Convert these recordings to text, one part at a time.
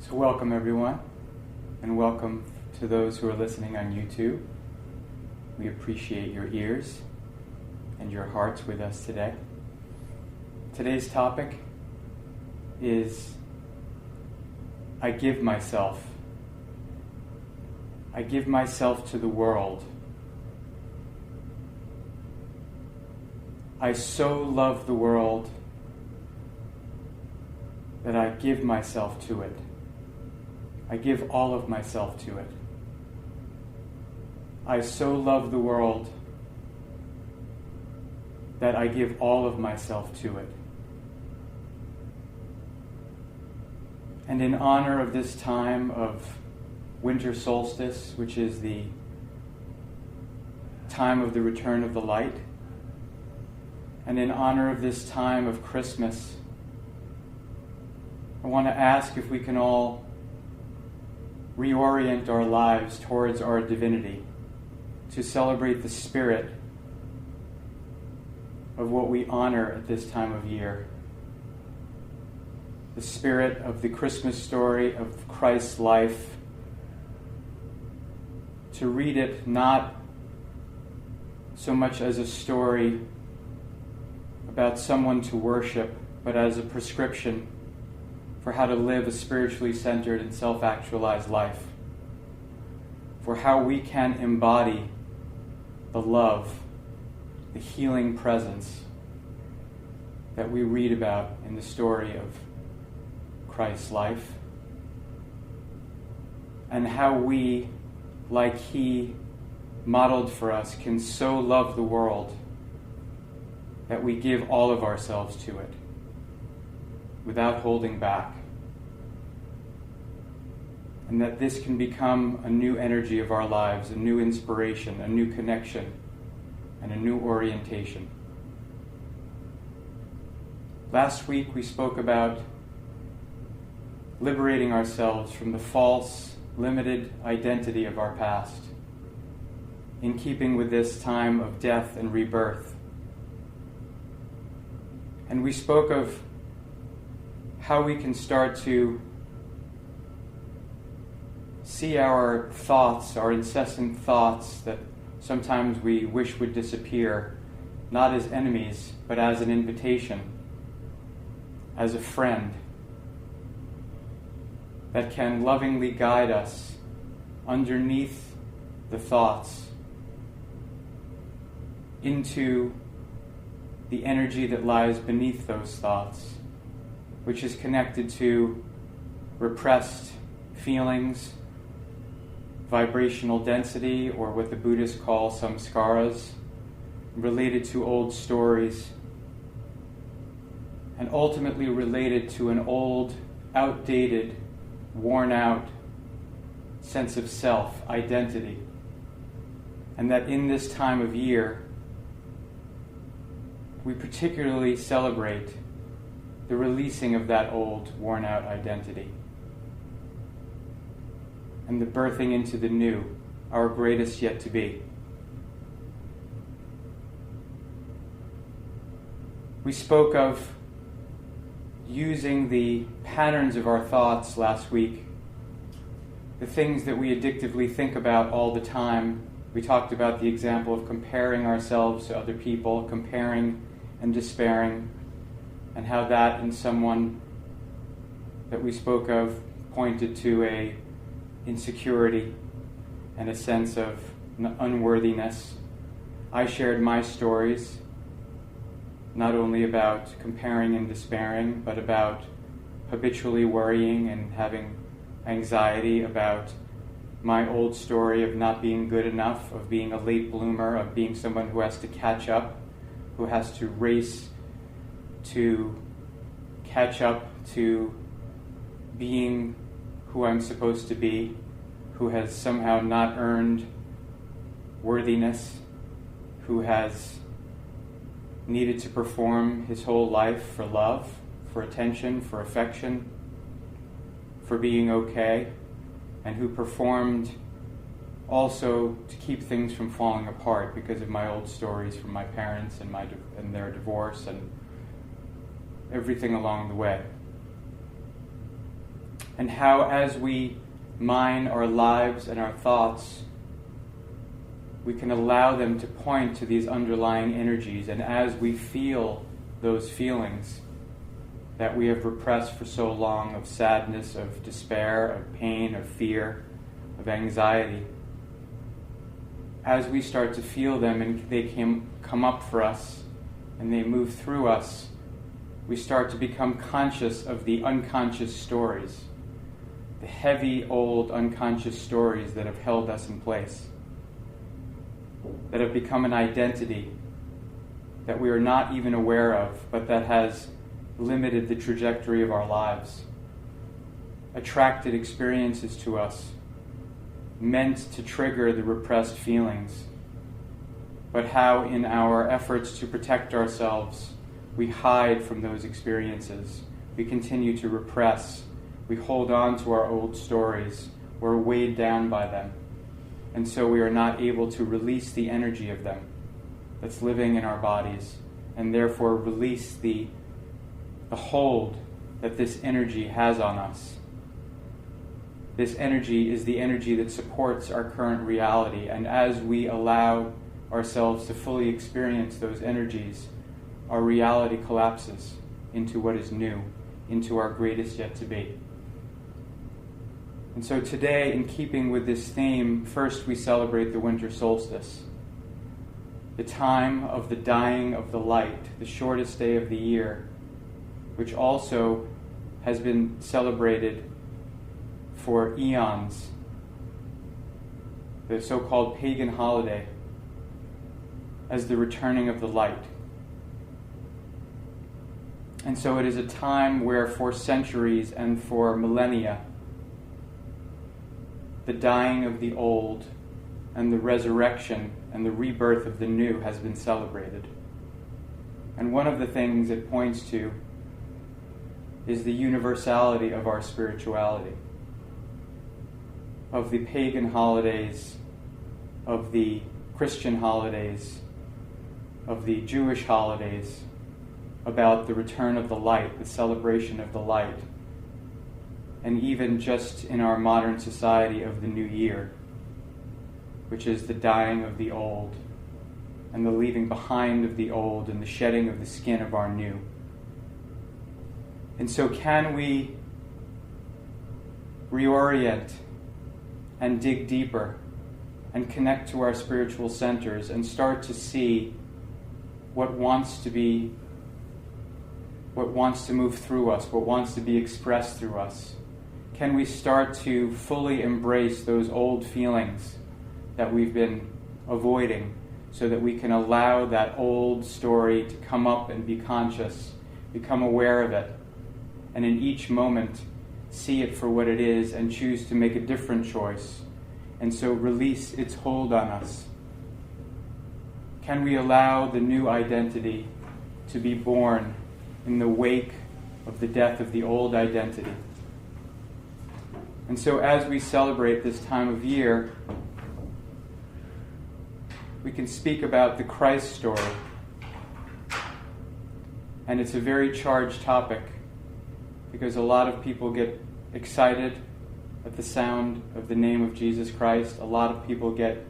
So welcome everyone, and welcome to those who are listening on YouTube. We appreciate your ears and your hearts with us today. Today's topic is I give myself. I give myself to the world. I so love the world that I give myself to it. I give all of myself to it. I so love the world that I give all of myself to it. And in honor of this time of winter solstice, which is the time of the return of the light, and in honor of this time of Christmas, I want to ask if we can all reorient our lives towards our divinity, to celebrate the spirit of what we honor at this time of year. The spirit of the Christmas story of Christ's life. To read it not so much as a story about someone to worship, but as a prescription for how to live a spiritually centered and self-actualized life, for how we can embody the love, the healing presence that we read about in the story of Christ's life, and how we, like He modeled for us, can so love the world that we give all of ourselves to it, without holding back. And that this can become a new energy of our lives, a new inspiration, a new connection, and a new orientation. Last week we spoke about liberating ourselves from the false, limited identity of our past, in keeping with this time of death and rebirth. And we spoke of how we can start to see our thoughts, our incessant thoughts that sometimes we wish would disappear, not as enemies, but as an invitation, as a friend that can lovingly guide us underneath the thoughts into the energy that lies beneath those thoughts, which is connected to repressed feelings, vibrational density, or what the Buddhists call samskaras, related to old stories, and ultimately related to an old, outdated, worn-out sense of self, identity. And that in this time of year, we particularly celebrate the releasing of that old, worn-out identity and the birthing into the new, our greatest yet to be. We spoke of using the patterns of our thoughts last week, the things that we addictively think about all the time. We talked about the example of comparing ourselves to other people, comparing and despairing, and how that in someone that we spoke of pointed to a insecurity and a sense of unworthiness. I shared my stories, not only about comparing and despairing, but about habitually worrying and having anxiety about my old story of not being good enough, of being a late bloomer, of being someone who has to catch up, who has to race to catch up to being who I'm supposed to be, who has somehow not earned worthiness, who has needed to perform his whole life for love, for attention, for affection, for being okay, and who performed also to keep things from falling apart because of my old stories from my parents and their divorce and everything along the way. and how as we mine our lives and our thoughts, we can allow them to point to these underlying energies, and as we feel those feelings that we have repressed for so long of sadness, of despair, of pain, of fear, of anxiety, as we start to feel them and they come up for us and they move through us, we start to become conscious of the unconscious stories, the heavy, old, unconscious stories that have held us in place, that have become an identity that we are not even aware of, but that has limited the trajectory of our lives, attracted experiences to us, meant to trigger the repressed feelings, but how in our efforts to protect ourselves, we hide from those experiences. We continue to repress. We hold on to our old stories. We're weighed down by them. And so we are not able to release the energy of them that's living in our bodies, and therefore release the hold that this energy has on us. This energy is the energy that supports our current reality, and as we allow ourselves to fully experience those energies, our reality collapses into what is new, into our greatest yet to be. And so today, in keeping with this theme, first we celebrate the winter solstice, the time of the dying of the light, the shortest day of the year, which also has been celebrated for eons, the so-called pagan holiday, as the returning of the light. And so it is a time where for centuries and for millennia, the dying of the old and the resurrection and the rebirth of the new has been celebrated. And one of the things it points to is the universality of our spirituality, of the pagan holidays, of the Christian holidays, of the Jewish holidays, about the return of the light, the celebration of the light, and even just in our modern society of the new year, which is the dying of the old and the leaving behind of the old and the shedding of the skin of our new. And so can we reorient and dig deeper and connect to our spiritual centers and start to see what wants to move through us, what wants to be expressed through us? Can we start to fully embrace those old feelings that we've been avoiding so that we can allow that old story to come up and be conscious, become aware of it, and in each moment see it for what it is and choose to make a different choice, and so release its hold on us? Can we allow the new identity to be born in the wake of the death of the old identity? And so as we celebrate this time of year, we can speak about the Christ story. And it's a very charged topic because a lot of people get excited at the sound of the name of Jesus Christ. A lot of people get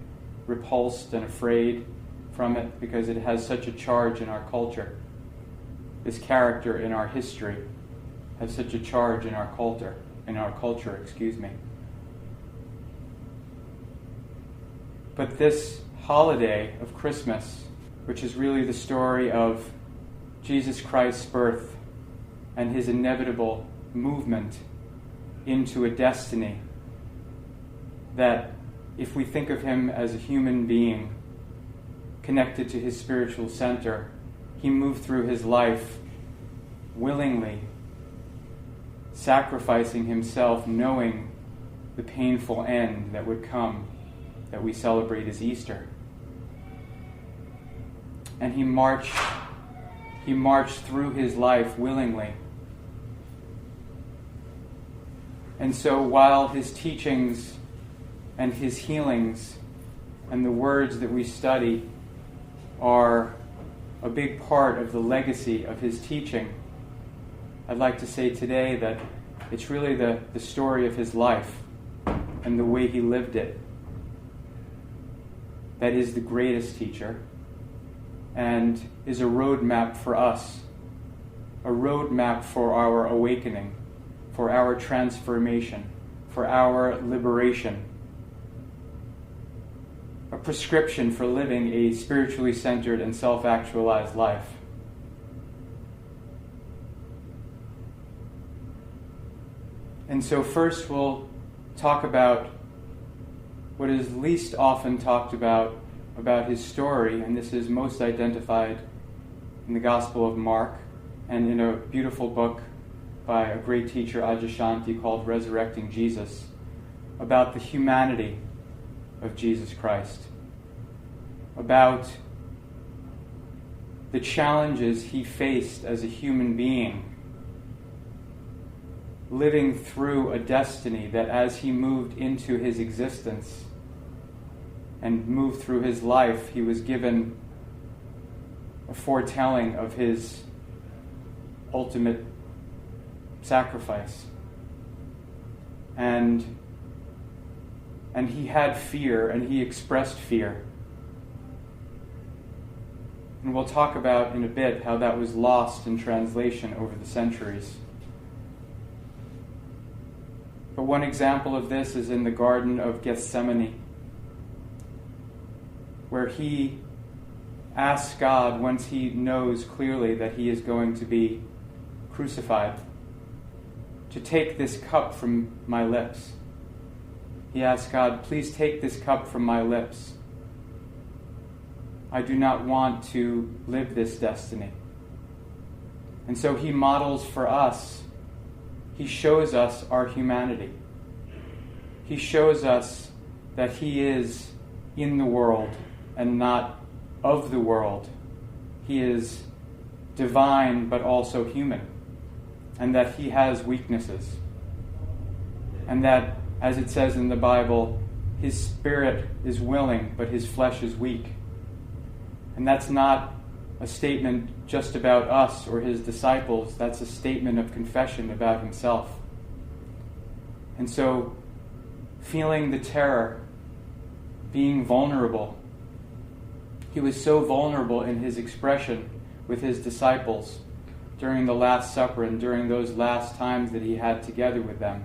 repulsed and afraid from it because it has such a charge in our culture. This character in our history has such a charge in our culture. But this holiday of Christmas, which is really the story of Jesus Christ's birth and his inevitable movement into a destiny that, if we think of him as a human being connected to his spiritual center, he moved through his life willingly, sacrificing himself, knowing the painful end that would come, that we celebrate as Easter. And he marched through his life willingly. And so while his teachings and his healings and the words that we study are a big part of the legacy of his teaching, I'd like to say today that It's really the story of his life and the way he lived it that is the greatest teacher and is a roadmap for us, a roadmap for our awakening, for our transformation, for our liberation, a prescription for living a spiritually centered and self-actualized life. And so first we'll talk about what is least often talked about his story, and this is most identified in the Gospel of Mark and in a beautiful book by a great teacher, Adyashanti, called Resurrecting Jesus, about the humanity of Jesus Christ, about the challenges he faced as a human being, living through a destiny that as he moved into his existence and moved through his life, he was given a foretelling of his ultimate sacrifice. And he had fear, and he expressed fear. And we'll talk about in a bit how that was lost in translation over the centuries. But one example of this is in the Garden of Gethsemane, where he asks God, once he knows clearly that he is going to be crucified, to take this cup from my lips. He asks God, please take this cup from my lips. I do not want to live this destiny. And so he models for us, he shows us our humanity. He shows us that he is in the world and not of the world. He is divine but also human, and that he has weaknesses. And that, as it says in the Bible, his spirit is willing but his flesh is weak. And that's not a statement just about us or his disciples. That's a statement of confession about himself. And so, feeling the terror, being vulnerable, he was so vulnerable in his expression with his disciples during the Last Supper and during those last times that he had together with them,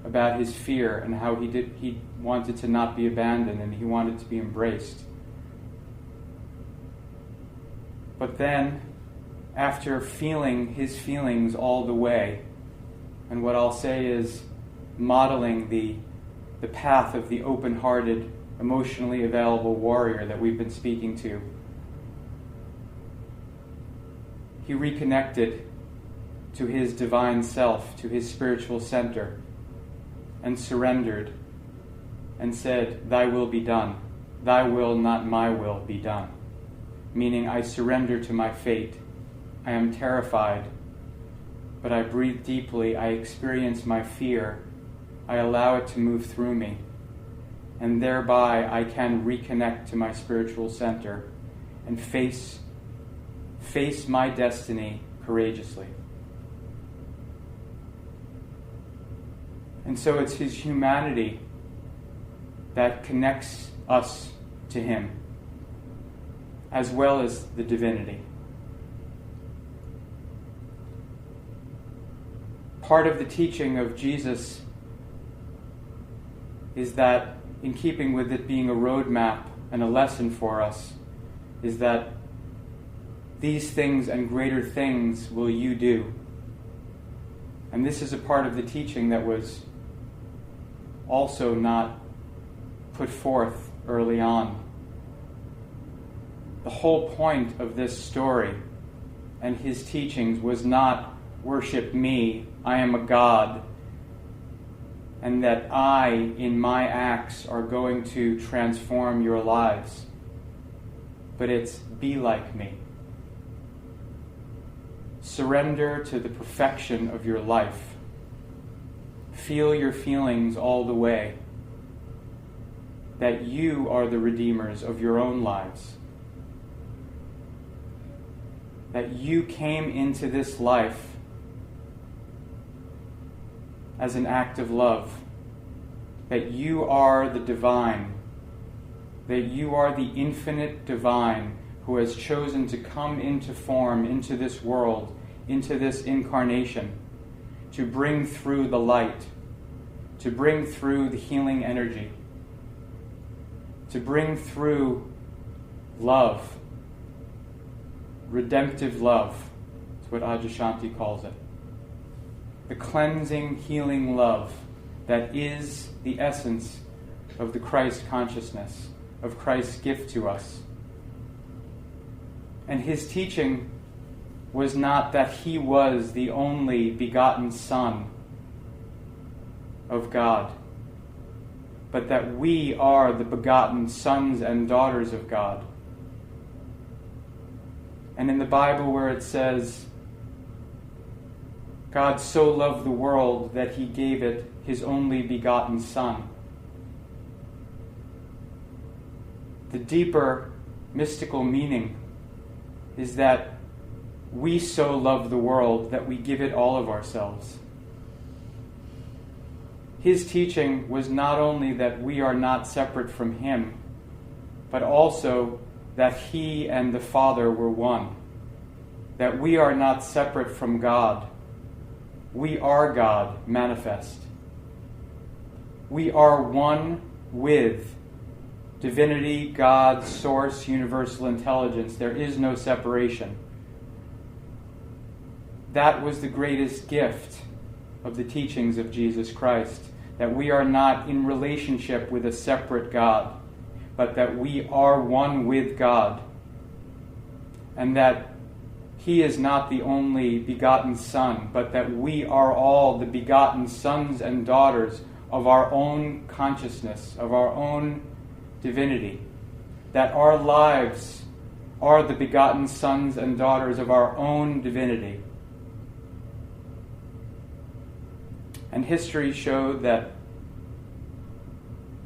about his fear and how he wanted to not be abandoned and he wanted to be embraced. But then, after feeling his feelings all the way, and what I'll say is modeling the path of the open-hearted, emotionally available warrior that we've been speaking to, he reconnected to his divine self, to his spiritual center, and surrendered and said, "Thy will be done. Thy will, not my will, be done." Meaning, I surrender to my fate. I am terrified, but I breathe deeply. I experience my fear. I allow it to move through me. And thereby, I can reconnect to my spiritual center and face my destiny courageously. And so it's his humanity that connects us to him, as well as the divinity. Part of the teaching of Jesus is that, in keeping with it being a roadmap and a lesson for us, is that these things and greater things will you do. And this is a part of the teaching that was also not put forth early on. The whole point of this story and his teachings was not worship me, I am a God, and that I, in my acts, are going to transform your lives. But it's be like me. Surrender to the perfection of your life. Feel your feelings all the way. That you are the redeemers of your own lives. That you came into this life as an act of love, that you are the divine, that you are the infinite divine who has chosen to come into form, into this world, into this incarnation, to bring through the light, to bring through the healing energy, to bring through love, redemptive love. That's what Adyashanti calls it. The cleansing, healing love that is the essence of the Christ consciousness, of Christ's gift to us. And his teaching was not that he was the only begotten Son of God, but that we are the begotten sons and daughters of God. And in the Bible where it says, God so loved the world that he gave it his only begotten Son, the deeper mystical meaning is that we so love the world that we give it all of ourselves. His teaching was not only that we are not separate from him, but also that he and the Father were one, that we are not separate from God. We are God manifest. We are one with divinity, God, source, universal intelligence. There is no separation. That was the greatest gift of the teachings of Jesus Christ, that we are not in relationship with a separate God, but that we are one with God, and that he is not the only begotten Son, but that we are all the begotten sons and daughters of our own consciousness, of our own divinity, that our lives are the begotten sons and daughters of our own divinity. And history showed that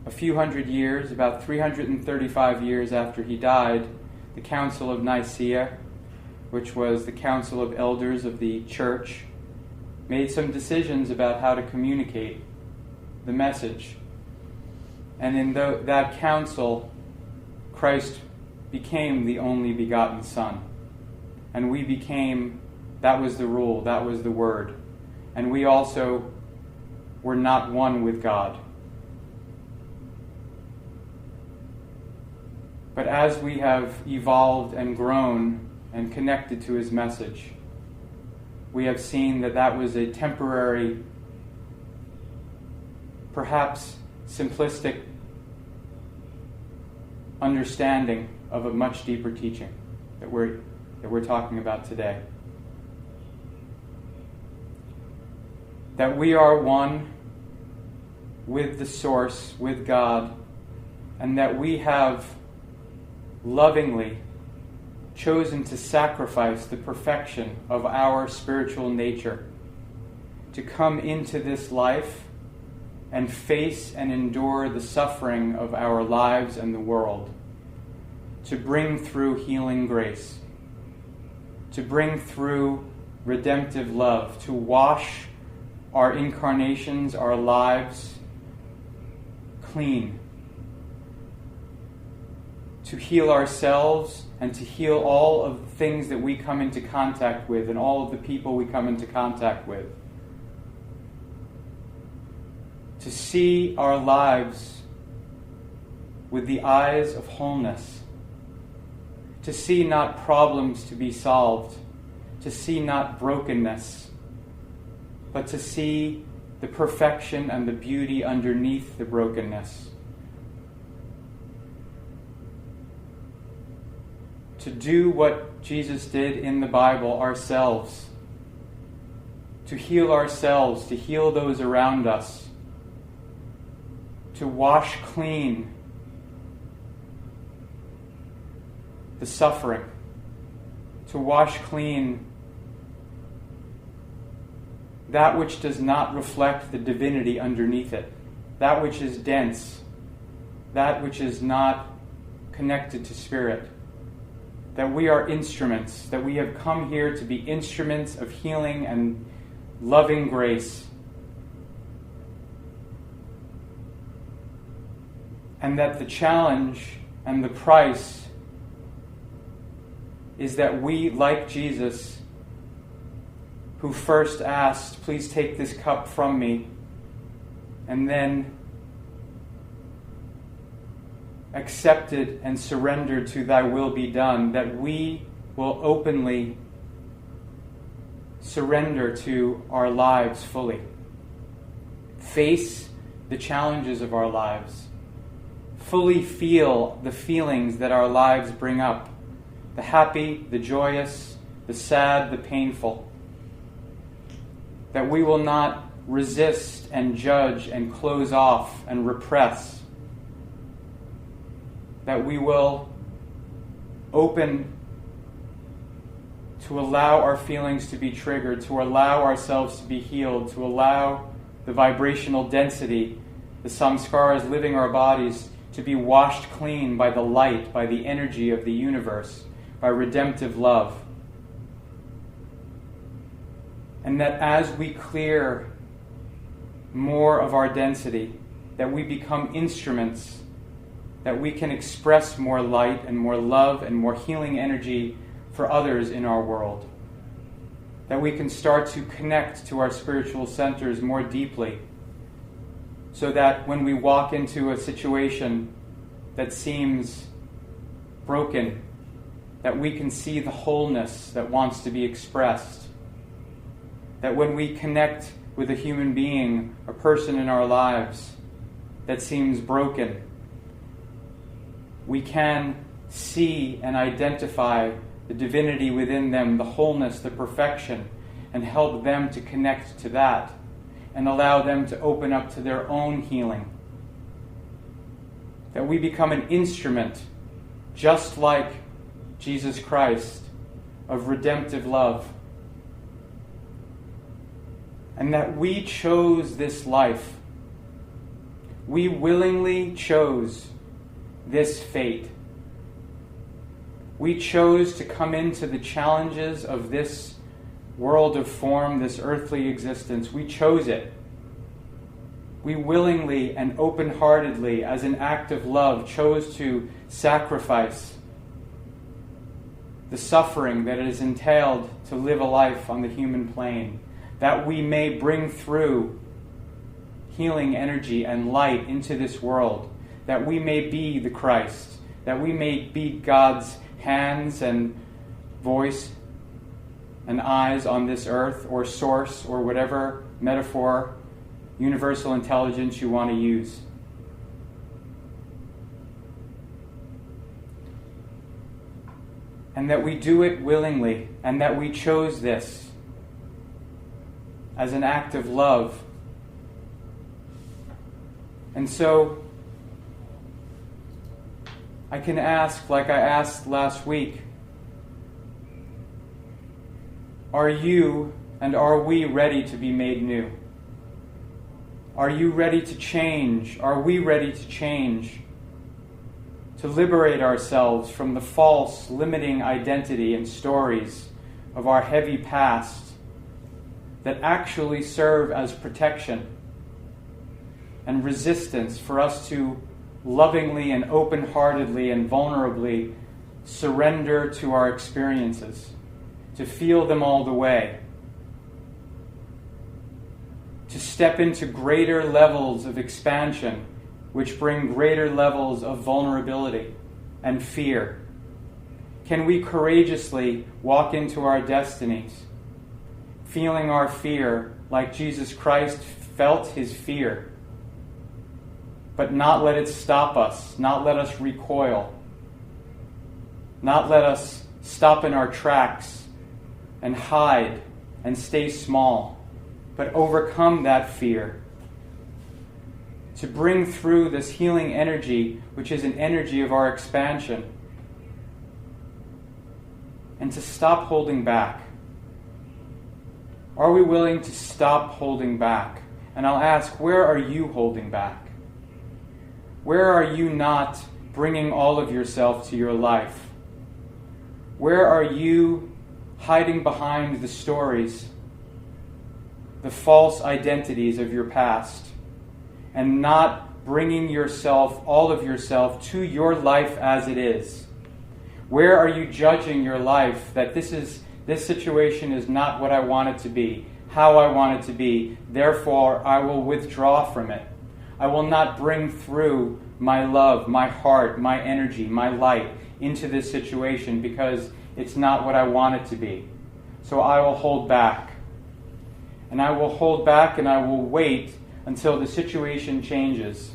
a few hundred years, about 335 years after he died, the Council of Nicaea, which was the council of elders of the church, made some decisions about how to communicate the message. And in that council, Christ became the only begotten Son. And we became, that was the rule, that was the word. And we also were not one with God. But as we have evolved and grown and connected to his message, we have seen that that was a temporary, perhaps simplistic understanding of a much deeper teaching that we're talking about today. That we are one with the source, with God, and that we have lovingly chosen to sacrifice the perfection of our spiritual nature to come into this life and face and endure the suffering of our lives and the world, to bring through healing grace, to bring through redemptive love, to wash our incarnations, our lives clean, to heal ourselves and to heal all of the things that we come into contact with and all of the people we come into contact with. To see our lives with the eyes of wholeness. To see not problems to be solved. To see not brokenness. But to see the perfection and the beauty underneath the brokenness. To do what Jesus did in the Bible ourselves. To heal ourselves, to heal those around us. To wash clean the suffering. To wash clean that which does not reflect the divinity underneath it. That which is dense. That which is not connected to spirit. That we are instruments, that we have come here to be instruments of healing and loving grace, And that the challenge and the price is that we, like Jesus, who first asked, "Please take this cup from me," and then accepted and surrendered to "Thy will be done," that we will openly surrender to our lives fully. Face the challenges of our lives. Fully feel the feelings that our lives bring up. The happy, the joyous, the sad, the painful. That we will not resist and judge and close off and repress. That we will open to allow our feelings to be triggered, to allow ourselves to be healed, to allow the vibrational density, the samskaras living our bodies, to be washed clean by the light, by the energy of the universe, by redemptive love. And that as we clear more of our density, that we become instruments, that we can express more light and more love and more healing energy for others in our world. That we can start to connect to our spiritual centers more deeply, so that when we walk into a situation that seems broken, that we can see the wholeness that wants to be expressed. That when we connect with a human being, a person in our lives that seems broken, we can see and identify the divinity within them, the wholeness, the perfection, and help them to connect to that and allow them to open up to their own healing. That we become an instrument, just like Jesus Christ, of redemptive love. And that we chose this life. We willingly chose this fate. We chose to come into the challenges of this world of form, this earthly existence. We chose it. We willingly and open-heartedly, as an act of love, chose to sacrifice the suffering that it is entailed to live a life on the human plane, that we may bring through healing energy and light into this world, that we may be the Christ, that we may be God's hands and voice and eyes on this earth, or source, or whatever metaphor, universal intelligence you want to use. And that we do it willingly, and that we chose this as an act of love. And so, I can ask, like I asked last week, are you and are we ready to be made new? Are you ready to change? Are we ready to change? To liberate ourselves from the false, limiting identity and stories of our heavy past that actually serve as protection and resistance for us to lovingly and open-heartedly and vulnerably surrender to our experiences, to feel them all the way, to step into greater levels of expansion, which bring greater levels of vulnerability and fear. Can we courageously walk into our destinies, feeling our fear like Jesus Christ felt his fear, but not let it stop us, not let us recoil, not let us stop in our tracks and hide and stay small, but overcome that fear, to bring through this healing energy, which is an energy of our expansion, and to stop holding back. Are we willing to stop holding back? And I'll ask, where are you holding back? Where are you not bringing all of yourself to your life? Where are you hiding behind the stories, the false identities of your past, and not bringing yourself, all of yourself, to your life as it is? Where are you judging your life that this situation is not what I want it to be, how I want it to be, therefore I will withdraw from it. I will not bring through my love, my heart, my energy, my light into this situation because it's not what I want it to be. So I will hold back. And I will hold back and I will wait until the situation changes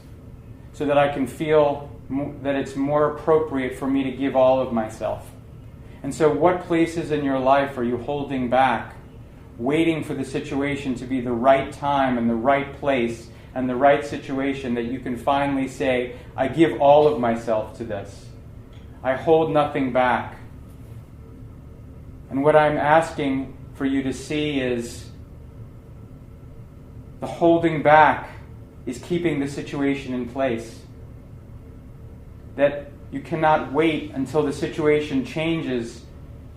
so that I can feel that it's more appropriate for me to give all of myself. And so what places in your life are you holding back, waiting for the situation to be the right time and the right place and the right situation that you can finally say, I give all of myself to this. I hold nothing back. And what I'm asking for you to see is the holding back is keeping the situation in place. That you cannot wait until the situation changes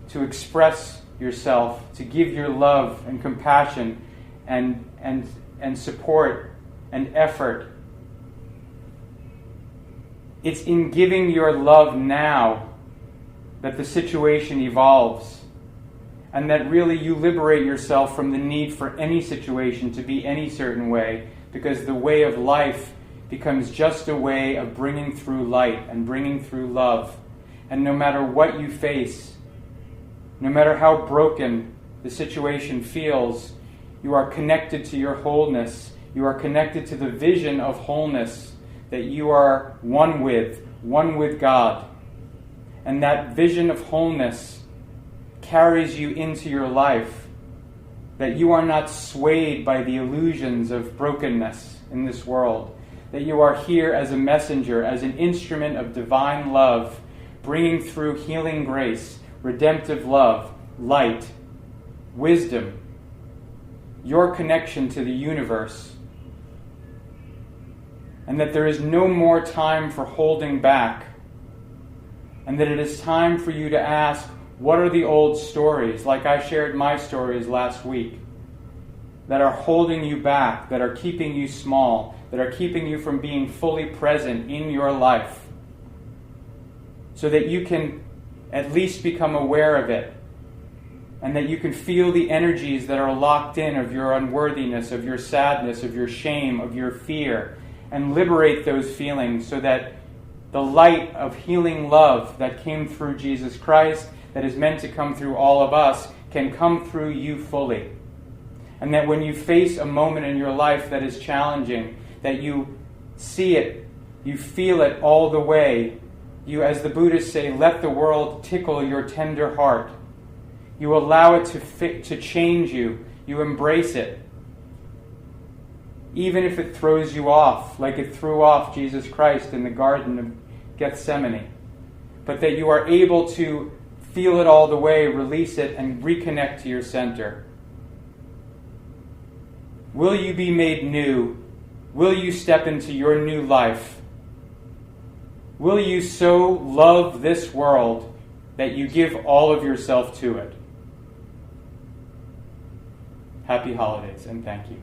to express yourself, to give your love and compassion and support and effort. It's in giving your love now that the situation evolves, and that really you liberate yourself from the need for any situation to be any certain way, because the way of life becomes just a way of bringing through light and bringing through love. And no matter what you face, no matter how broken the situation feels, you are connected to your wholeness. You are connected to the vision of wholeness, that you are one with God. And that vision of wholeness carries you into your life, that you are not swayed by the illusions of brokenness in this world, that you are here as a messenger, as an instrument of divine love, bringing through healing grace, redemptive love, light, wisdom, your connection to the universe, and that there is no more time for holding back, and that it is time for you to ask, what are the old stories, like I shared my stories last week, that are holding you back, that are keeping you small, that are keeping you from being fully present in your life, so that you can at least become aware of it, and that you can feel the energies that are locked in of your unworthiness, of your sadness, of your shame, of your fear, and liberate those feelings so that the light of healing love that came through Jesus Christ, that is meant to come through all of us, can come through you fully. And that when you face a moment in your life that is challenging, that you see it, you feel it all the way. You, as the Buddhists say, let the world tickle your tender heart. You allow it to change you. You embrace it. Even if it throws you off, like it threw off Jesus Christ in the Garden of Gethsemane. But that you are able to feel it all the way, release it, and reconnect to your center. Will you be made new? Will you step into your new life? Will you so love this world that you give all of yourself to it? Happy holidays, and thank you.